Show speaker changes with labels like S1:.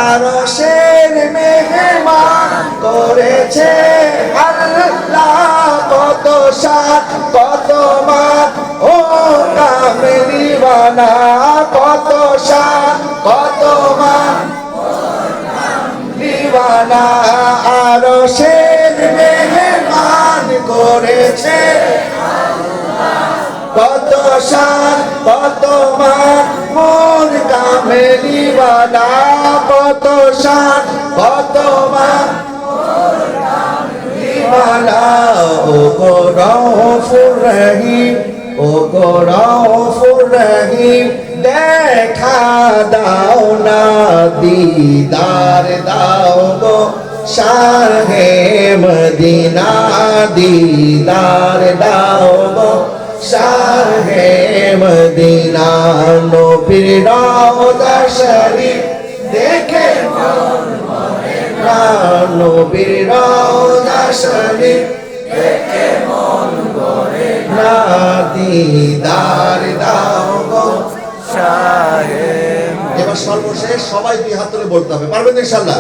S1: আরশের মেহমান করেছে আল্লাহ, কত সাত কত মান ও কামলিওয়ালা, কত সাত কত মান দিওয়ানা। আরশের মেহমান করেছে কত সাত কত মান মোর কামলিওয়ালা, কত সাত কত মান দিওয়ানা। ও গো রউফুর রহিম, ও গো রউফুর রহিম, দেখা দাও না দিদার দাও গো শাহে মদিনা, দিদার দাও গো শাহে মদিনা। নবীর রওজা শরীফ দেখে মন ভরে না, নবীর রওজা শরীফ দেখে মন ভরে না, দিদার দাও গো শাহে। এবার সর্বশেষ সবাই দুই হাত তুলে বলতে হবে, পারবেন ইনশাআল্লাহ?